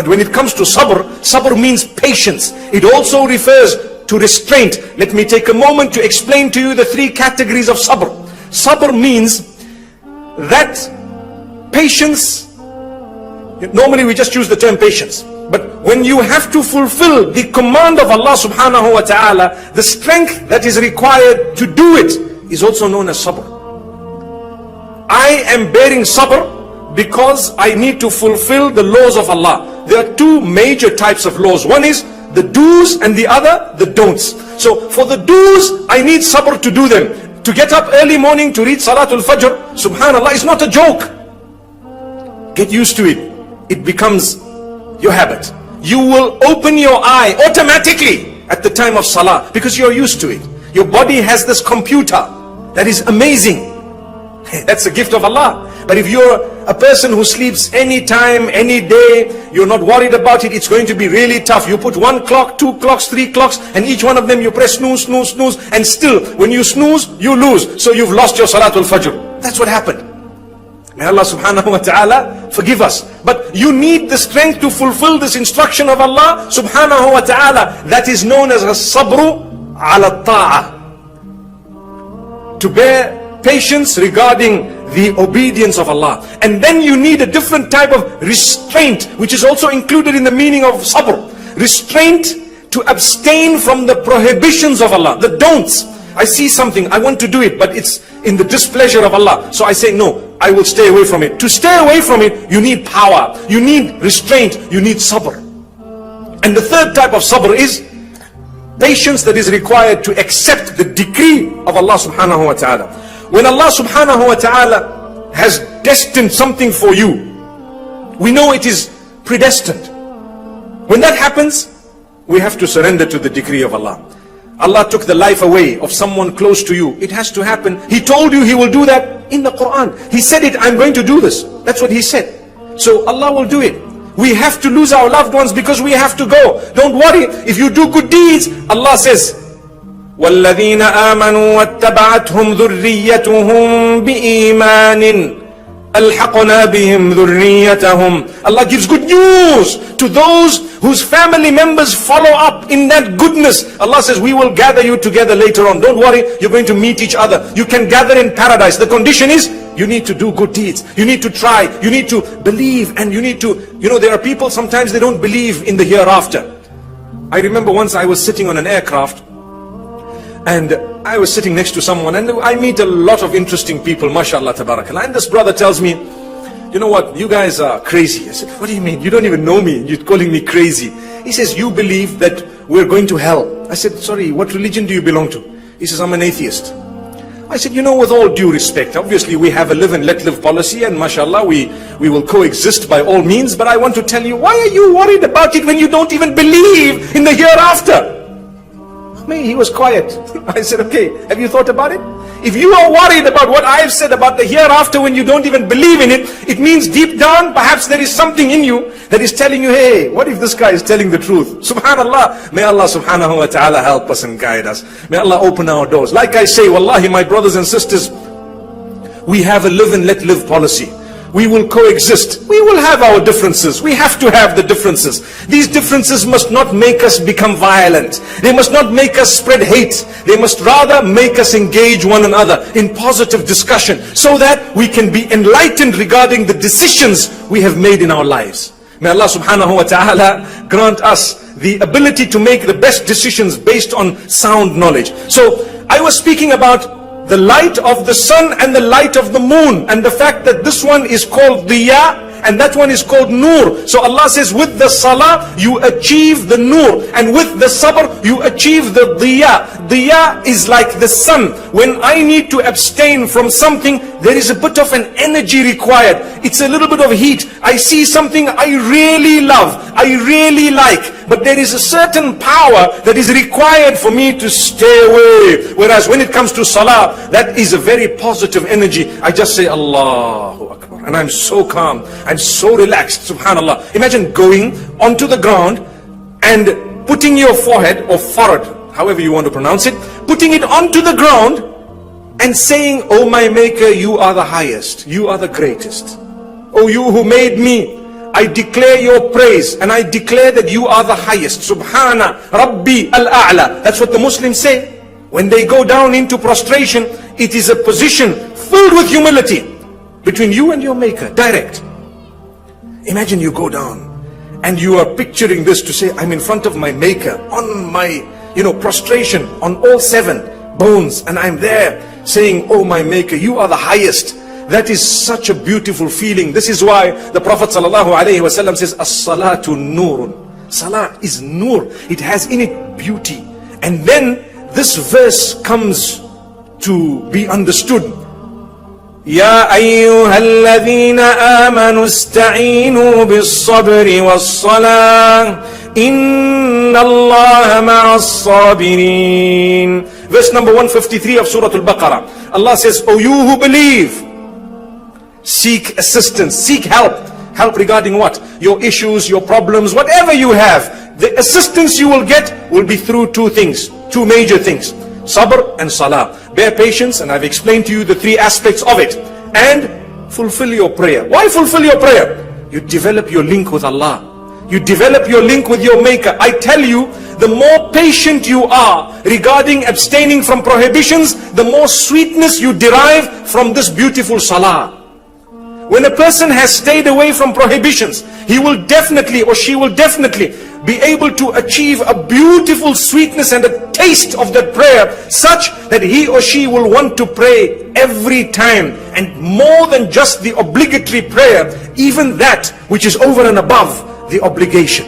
But when it comes to sabr, sabr means patience. It also refers to restraint. Let me take a moment to explain to you the three categories of sabr. Sabr means that patience, normally we just use the term patience, but when you have to fulfill the command of Allah subhanahu wa ta'ala, the strength that is required to do it is also known as sabr. I am bearing sabr because I need to fulfill the laws of Allah. There are two major types of laws. One is the do's and the other the don'ts. So for the do's, I need sabr to do them. To get up early morning to read Salatul Fajr, subhanallah, is not a joke. Get used to it. It becomes your habit. You will open your eye automatically at the time of Salah because you're used to it. Your body has this computer that is amazing. That's a gift of Allah. But if you're a person who sleeps any time, any day, you're not worried about it, it's going to be really tough. You put 1 clock, 2 clocks, 3 clocks, and each one of them you press snooze, snooze, snooze, and still when you snooze, you lose. So you've lost your Salatul Fajr. That's what happened. May Allah subhanahu wa ta'ala forgive us. But you need the strength to fulfill this instruction of Allah subhanahu wa ta'ala. That is known as sabru ala ta'ah. To bear patience regarding the obedience of Allah. And then you need a different type of restraint, which is also included in the meaning of sabr. Restraint to abstain from the prohibitions of Allah, the don'ts. I see something, I want to do it, but it's in the displeasure of Allah. So I say, no, I will stay away from it. To stay away from it, you need power, you need restraint, you need sabr. And the third type of sabr is patience that is required to accept the decree of Allah subhanahu wa ta'ala. When Allah subhanahu wa ta'ala has destined something for you, we know it is predestined. When that happens, we have to surrender to the decree of Allah. Allah took the life away of someone close to you. It has to happen. He told you He will do that in the Quran. He said it, I'm going to do this. That's what He said. So Allah will do it. We have to lose our loved ones because we have to go. Don't worry. If you do good deeds, Allah says, وَالَّذِينَ آمَنُوا وَاتَّبَعَتْهُمْ ذُرِّيَّتُهُمْ بِإِيمَانٍ أَلْحَقْنَا بِهِمْ ذُرِّيَّتَهُمْ. Allah gives good news to those whose family members follow up in that goodness. Allah says, we will gather you together later on. Don't worry, you're going to meet each other. You can gather in paradise. The condition is, you need to do good deeds. You need to try. You need to believe. And you need to, there are people, sometimes they don't believe in the hereafter. I remember once I was sitting on an aircraft, and I was sitting next to someone, and I meet a lot of interesting people, mashallah, tabarakallah. And this brother tells me, you know what, you guys are crazy. I said, what do you mean? You don't even know me, you're calling me crazy. He says, you believe that we're going to hell. I said, sorry, what religion do you belong to? He says, I'm an atheist. I said, with all due respect, obviously we have a live and let live policy, and mashallah, we will coexist by all means, but I want to tell you, why are you worried about it when you don't even believe in the hereafter? He was quiet. I said, okay, have you thought about it? If you are worried about what I've said about the hereafter when you don't even believe in it, it means deep down, perhaps there is something in you that is telling you, hey, what if this guy is telling the truth? Subhanallah. May Allah subhanahu wa ta'ala help us and guide us. May Allah open our doors. Like I say, wallahi, my brothers and sisters, we have a live and let live policy. We will coexist. We will have our differences. We have to have the differences. These differences must not make us become violent. They must not make us spread hate. They must rather make us engage one another in positive discussion so that we can be enlightened regarding the decisions we have made in our lives. May Allah subhanahu wa ta'ala grant us the ability to make the best decisions based on sound knowledge. So I was speaking about the light of the sun and the light of the moon, and the fact that this one is called diya and that one is called nur. So Allah says, with the salah you achieve the nur, and with the sabr you achieve the diya. Diya is like the sun. When I need to abstain from something, there is a bit of an energy required. It's a little bit of heat. I see something I really love, I really like, but there is a certain power that is required for me to stay away. Whereas when it comes to salah, that is a very positive energy. I just say Allahu Akbar, and I'm so calm, I'm so relaxed, subhanallah. Imagine going onto the ground and putting your forehead or forehead, however you want to pronounce it, putting it onto the ground and saying, oh my maker, you are the highest, you are the greatest. Oh, you who made me, I declare your praise and I declare that you are the highest. Subhana Rabbi al-A'la. That's what the Muslims say. When they go down into prostration, it is a position filled with humility between you and your Maker, direct. Imagine you go down and you are picturing this to say, I'm in front of my Maker on my, prostration on all 7 bones, and I'm there saying, oh my Maker, you are the highest. That is such a beautiful feeling. This is why the Prophet ﷺ says, as-salatu nurun. Salah is nur. It has in it beauty. And then this verse comes to be understood. Ya ayyuhalladhina amanu ista'inu bis-sabri was-salah. Inna Allaha ma'as sabirin. Verse number 153 of Surah Al-Baqarah. Allah says, O you who believe, seek assistance, seek help. Help regarding what? Your issues, your problems, whatever you have. The assistance you will get will be through 2 things, 2 major things. Sabr and salah. Bear patience, and I've explained to you the 3 aspects of it. And fulfill your prayer. Why fulfill your prayer? You develop your link with Allah. You develop your link with your Maker. I tell you, the more patient you are regarding abstaining from prohibitions, the more sweetness you derive from this beautiful salah. When a person has stayed away from prohibitions, he will definitely, or she will definitely be able to achieve a beautiful sweetness and a taste of that prayer, such that he or she will want to pray every time, and more than just the obligatory prayer, even that which is over and above the obligation.